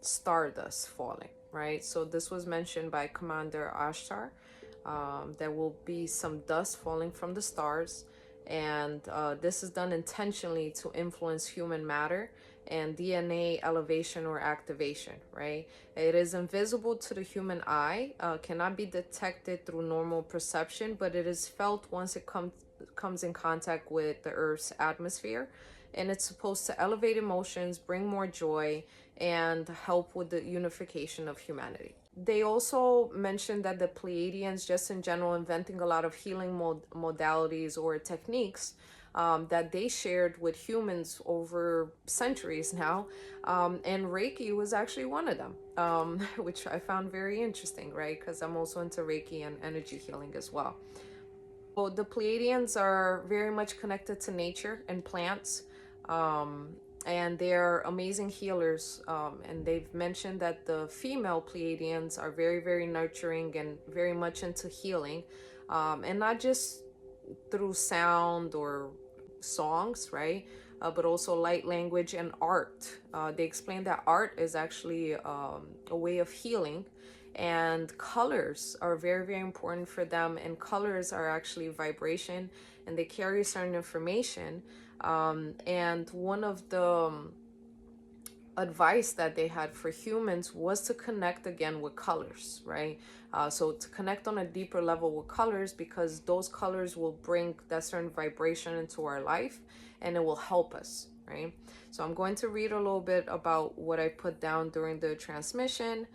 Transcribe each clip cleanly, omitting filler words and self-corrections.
stardust falling, right? So this was mentioned by Commander Ashtar. There will be some dust falling from the stars, and this is done intentionally to influence human matter and DNA elevation or activation, right? It is invisible to the human eye, cannot be detected through normal perception, but it is felt once it comes in contact with the Earth's atmosphere. And it's supposed to elevate emotions, bring more joy, and help with the unification of humanity. They also mentioned that the Pleiadians, just in general, inventing a lot of healing modalities or techniques that they shared with humans over centuries now. And Reiki was actually one of them, which I found very interesting, right? Because I'm also into Reiki and energy healing as well. Well, the Pleiadians are very much connected to nature and plants. And they're amazing healers. And they've mentioned that the female Pleiadians are very, very nurturing and very much into healing. And not just through sound or songs, right? But also light language and art. They explain that art is actually a way of healing, and colors are very, very important for them. And colors are actually vibration, and they carry certain information. And one of the advice that they had for humans was to connect again with colors, right? So to connect on a deeper level with colors, because those colors will bring that certain vibration into our life, and it will help us, right? So I'm going to read a little bit about what I put down during the transmission.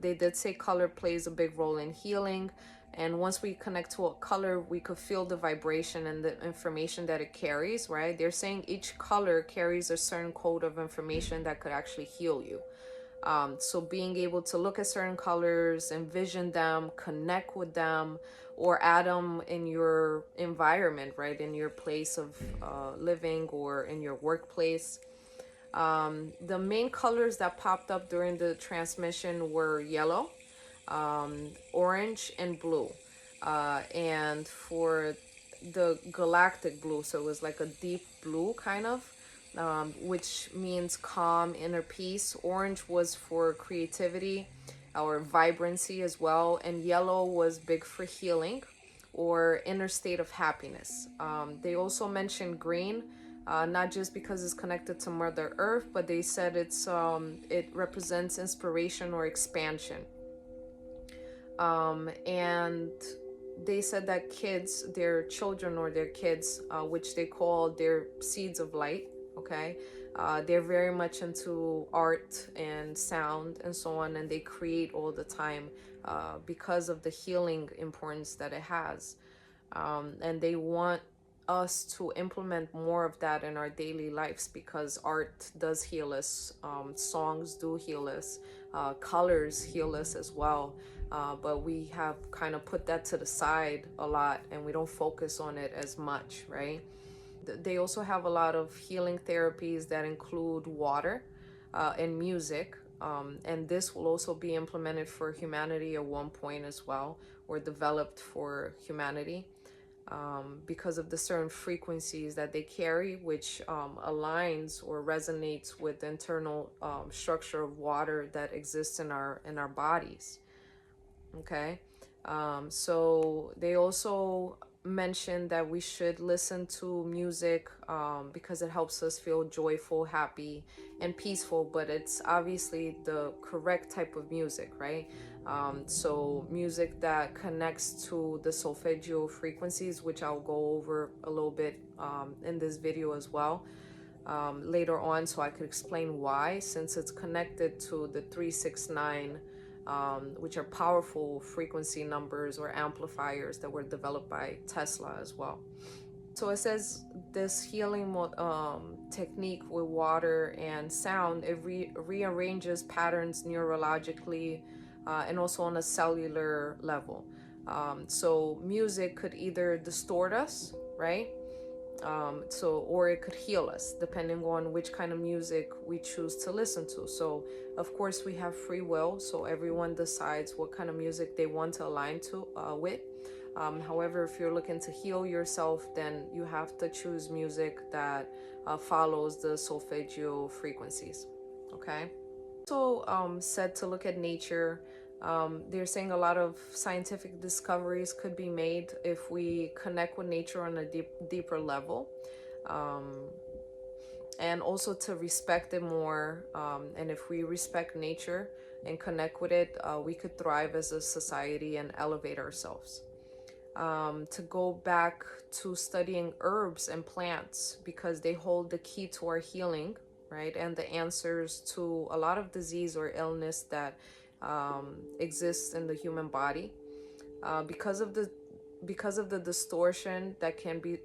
They did say color plays a big role in healing. And once we connect to a color, we could feel the vibration and the information that it carries, right? They're saying each color carries a certain code of information that could actually heal you. So being able to look at certain colors, envision them, connect with them, or add them in your environment, right? In your place of living or in your workplace. The main colors that popped up during the transmission were yellow, orange, and blue. And for the galactic blue, so it was like a deep blue kind of, which means calm, inner peace. Orange was for creativity or vibrancy as well. And yellow was big for healing or inner state of happiness. They also mentioned green, not just because it's connected to Mother Earth, but they said it represents inspiration or expansion. And they said that kids, their children or their kids, which they call their seeds of light, okay, they're very much into art and sound and so on, and they create all the time because of the healing importance that it has. And they want us to implement more of that in our daily lives, because art does heal us, songs do heal us, colors heal us as well. But we have kind of put that to the side a lot, and we don't focus on it as much, right? They also have a lot of healing therapies that include water and music. And this will also be implemented for humanity at one point as well, or developed for humanity, because of the certain frequencies that they carry, which aligns or resonates with the internal structure of water that exists in our bodies. Okay. So they also mentioned that we should listen to music because it helps us feel joyful, happy, and peaceful, but it's obviously the correct type of music, right? So music that connects to the solfeggio frequencies, which I'll go over a little bit in this video as well later on, so I could explain why, since it's connected to the 369, which are powerful frequency numbers or amplifiers that were developed by Tesla as well. So it says this healing technique with water and sound, it rearranges patterns neurologically and also on a cellular level. So music could either distort us, right? or it could heal us depending on which kind of music we choose to listen to. So of course we have free will, so everyone decides what kind of music they want to align to with. However, if you're looking to heal yourself, then you have to choose music that follows the solfeggio frequencies. Okay. So said to look at nature. They're saying a lot of scientific discoveries could be made if we connect with nature on a deeper level, and also to respect it more. And if we respect nature and connect with it, we could thrive as a society and elevate ourselves. To go back to studying herbs and plants because they hold the key to our healing, right? And the answers to a lot of disease or illness that exists in the human body, because of the distortion that can be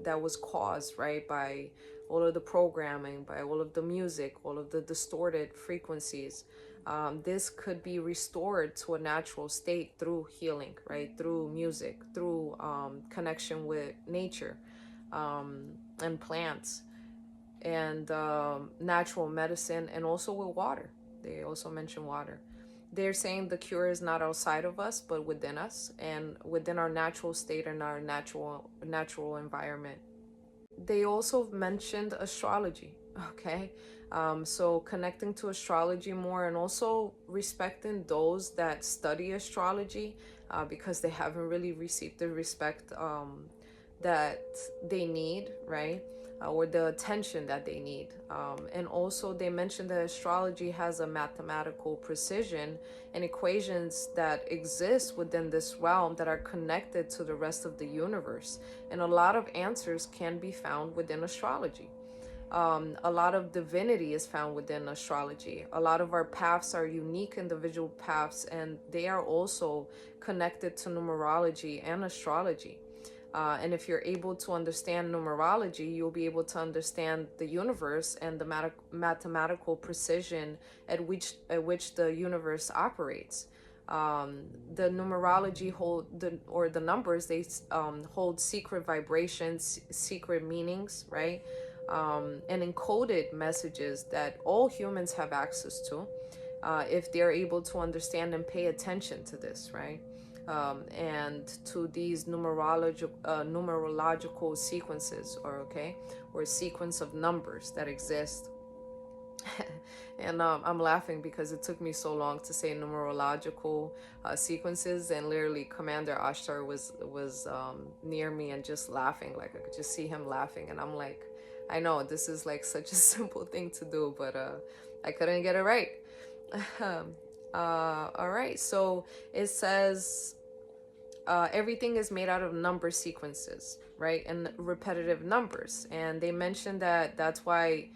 that was caused, right, by all of the programming, by all of the music, all of the distorted frequencies. This could be restored to a natural state through healing, right, through music, through connection with nature, and plants, and natural medicine, and also with water. They also mention water. They're saying the cure is not outside of us, but within us and within our natural state and our natural environment. They also mentioned astrology. Okay. So connecting to astrology more, and also respecting those that study astrology, because they haven't really received the respect that they need, right? Or the attention that they need. And also they mentioned that astrology has a mathematical precision and equations that exist within this realm that are connected to the rest of the universe. And a lot of answers can be found within astrology. A lot of divinity is found within astrology. A lot of our paths are unique individual paths, and they are also connected to numerology and astrology. And if you're able to understand numerology, you'll be able to understand the universe and the mathematical precision at which the universe operates. The numerology the numbers, they hold secret vibrations, secret meanings, right? And encoded messages that all humans have access to, if they're able to understand and pay attention to this, right? And to these numerological sequences, or sequence of numbers that exist. And I'm laughing because it took me so long to say numerological sequences, and literally Commander Ashtar was near me and just laughing. Like I could just see him laughing, and I'm like, I know this is like such a simple thing to do, but I couldn't get it right. All right, so it says everything is made out of number sequences, right, and repetitive numbers. And they mentioned that that's why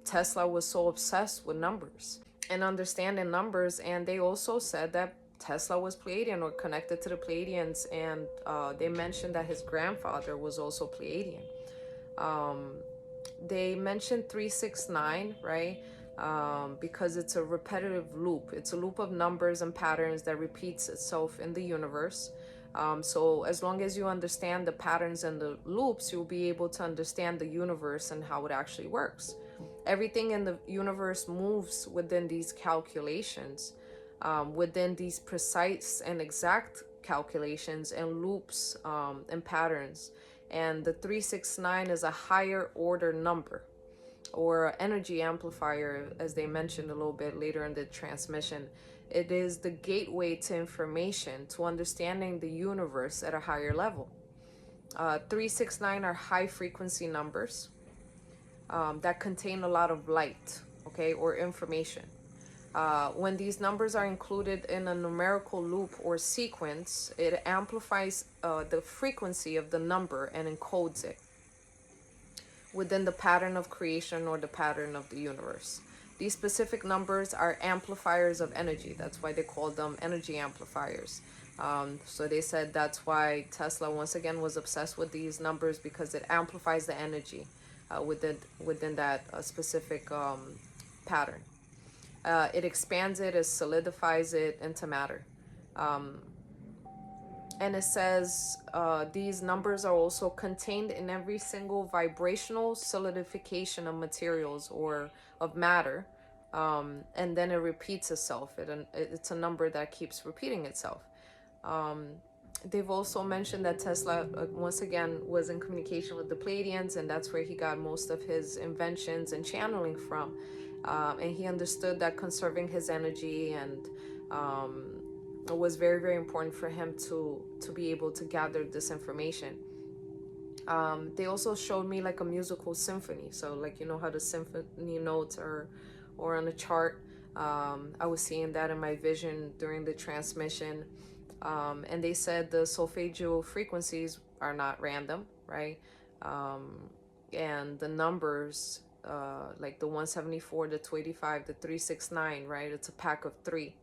Tesla was so obsessed with numbers and understanding numbers. And they also said that Tesla was Pleiadian or connected to the Pleiadians, and they mentioned that his grandfather was also Pleiadian. They mentioned 369, right? Because it's a repetitive loop. It's a loop of numbers and patterns that repeats itself in the universe. So as long as you understand the patterns and the loops, you'll be able to understand the universe and how it actually works. Everything in the universe moves within these calculations, within these precise and exact calculations and loops, and patterns. And the 369 is a higher order number, or energy amplifier, as they mentioned a little bit later in the transmission. It is the gateway to information, to understanding the universe at a higher level. 369 are high frequency numbers that contain a lot of light, okay, or information. When these numbers are included in a numerical loop or sequence, it amplifies the frequency of the number and encodes it within the pattern of creation or the pattern of the universe. These specific numbers are amplifiers of energy. That's why they call them energy amplifiers. So they said that's why Tesla once again was obsessed with these numbers, because it amplifies the energy within that specific pattern. It expands it, it solidifies it into matter. And it says these numbers are also contained in every single vibrational solidification of materials or of matter. And then it repeats itself. It's a number that keeps repeating itself. They've also mentioned that Tesla, once again, was in communication with the Pleiadians, and that's where he got most of his inventions and channeling from. And he understood that conserving his energy and it was very, very important for him to be able to gather this information. They also showed me like a musical symphony. So like, you know how the symphony notes are or on a chart. I was seeing that in my vision during the transmission. And they said the solfeggio frequencies are not random, right? And the numbers, like the 174, the 285, the 369, right? It's a pack of 3,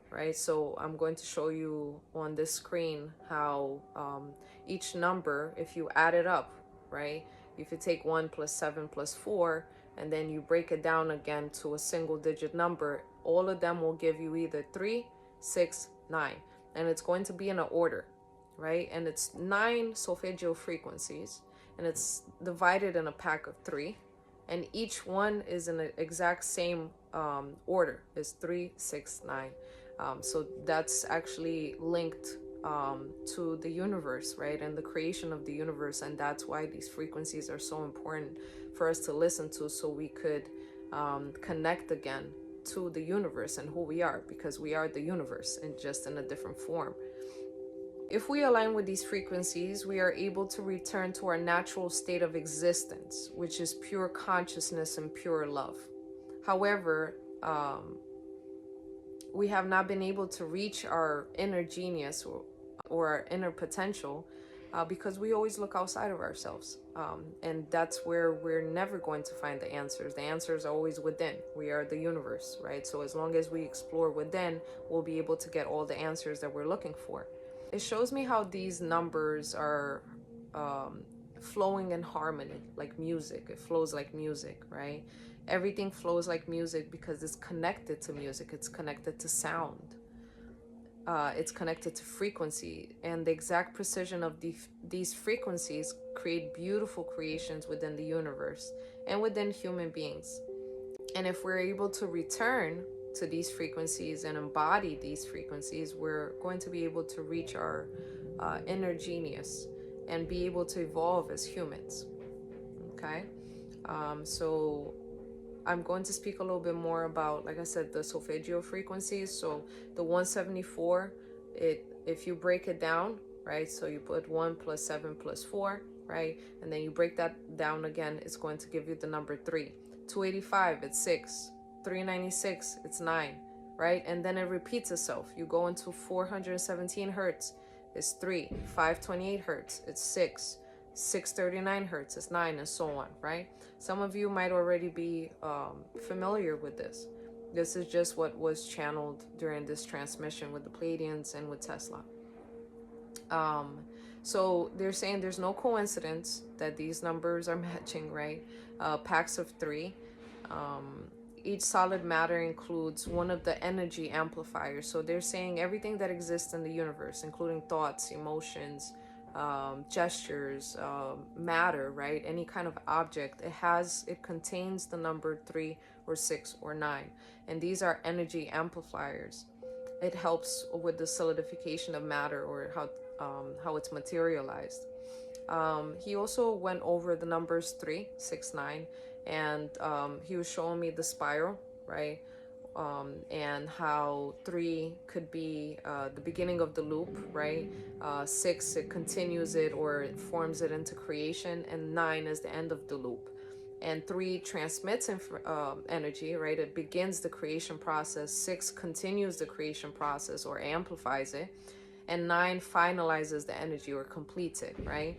right? So I'm going to show you on this screen how each number, if you add it up, right? If you take 1 plus 7 plus 4, and then you break it down again to a single digit number, all of them will give you either 3, 6, 9. And it's going to be in an order, right? And it's 9 solfeggio frequencies, and it's divided in a pack of 3, and each one is in the exact same order. It's 3, 6, 9. So that's actually linked to the universe, right? And the creation of the universe. And that's why these frequencies are so important for us to listen to, so we could connect again to the universe and who we are, because we are the universe and just in a different form. If we align with these frequencies, we are able to return to our natural state of existence, which is pure consciousness and pure love. However, we have not been able to reach our inner genius or our inner potential because we always look outside of ourselves. And that's where we're never going to find the answers. The answers are always within. We are the universe, right? So as long as we explore within, we'll be able to get all the answers that we're looking for. It shows me how these numbers are flowing in harmony, like music. It flows like music, right? Everything flows like music because it's connected to music. It's connected to sound. It's connected to frequency, and the exact precision of these frequencies create beautiful creations within the universe and within human beings. And if we're able to return to these frequencies and embody these frequencies, we're going to be able to reach our inner genius and be able to evolve as humans. Okay, so I'm going to speak a little bit more about, like I said, the solfeggio frequencies. So the 174, if you break it down, right? So you put 1 plus 7 plus 4, right? And then you break that down again, it's going to give you the number 3. 285, it's 6. 396, it's 9, right? And then it repeats itself. You go into 417 hertz, it's 3. 528 hertz, it's 6. 639 hertz is 9, and so on, right? Some of you might already be familiar with this. This is just what was channeled during this transmission with the Pleiadians and with Tesla. So they're saying there's no coincidence that these numbers are matching, right? Packs of 3. Each solid matter includes one of the energy amplifiers. So they're saying everything that exists in the universe, including thoughts, emotions, gestures, matter, right? Any kind of object, it contains the number 3 or 6 or 9. And these are energy amplifiers. It helps with the solidification of matter, or how it's materialized. He also went over the numbers 3, 6, 9, and he was showing me the spiral, right? And how 3 could be the beginning of the loop, right? 6, it continues it, or it forms it into creation, and 9 is the end of the loop. And 3 transmits energy, right? It begins the creation process. 6 continues the creation process or amplifies it, and 9 finalizes the energy or completes it, right?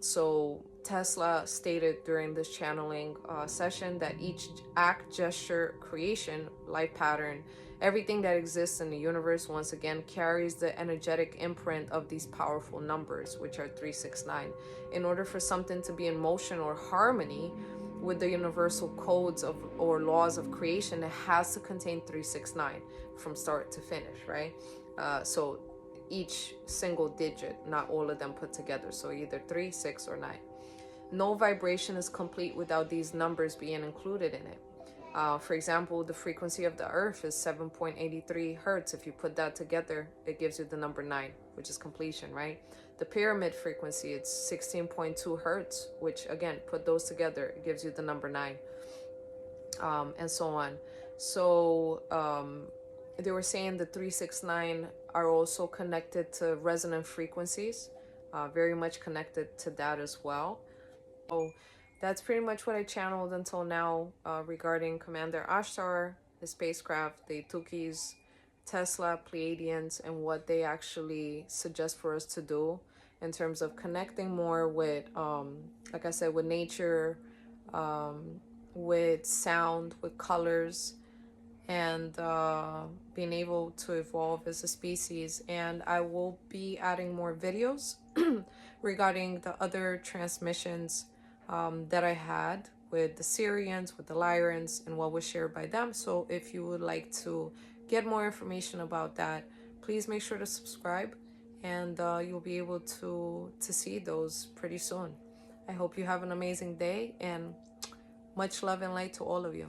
So Tesla stated during this channeling session that each act, gesture, creation, life pattern, everything that exists in the universe, once again, carries the energetic imprint of these powerful numbers, which are 3, 6, 9. In order for something to be in motion or harmony with the universal codes or laws of creation, it has to contain 3, 6, 9 from start to finish, right? So each single digit, not all of them put together. So either 3, 6, or 9. No vibration is complete without these numbers being included in it. For example, the frequency of the earth is 7.83 hertz. If you put that together, it gives you the number 9, which is completion, right? The pyramid frequency, it's 16.2 hertz, which again, put those together, it gives you the number 9, and so on. So they were saying the 369 are also connected to resonant frequencies, very much connected to that as well. So that's pretty much what I channeled until now regarding Commander Ashtar, the spacecraft, the Tukis, Tesla, Pleiadians, and what they actually suggest for us to do in terms of connecting more with, like I said, with nature, with sound, with colors, and being able to evolve as a species. And I will be adding more videos regarding the other transmissions that I had with the Syrians, with the Lyrians, and what was shared by them. So if you would like to get more information about that, please make sure to subscribe, and you'll be able to see those pretty soon. I hope you have an amazing day, and much love and light to all of you.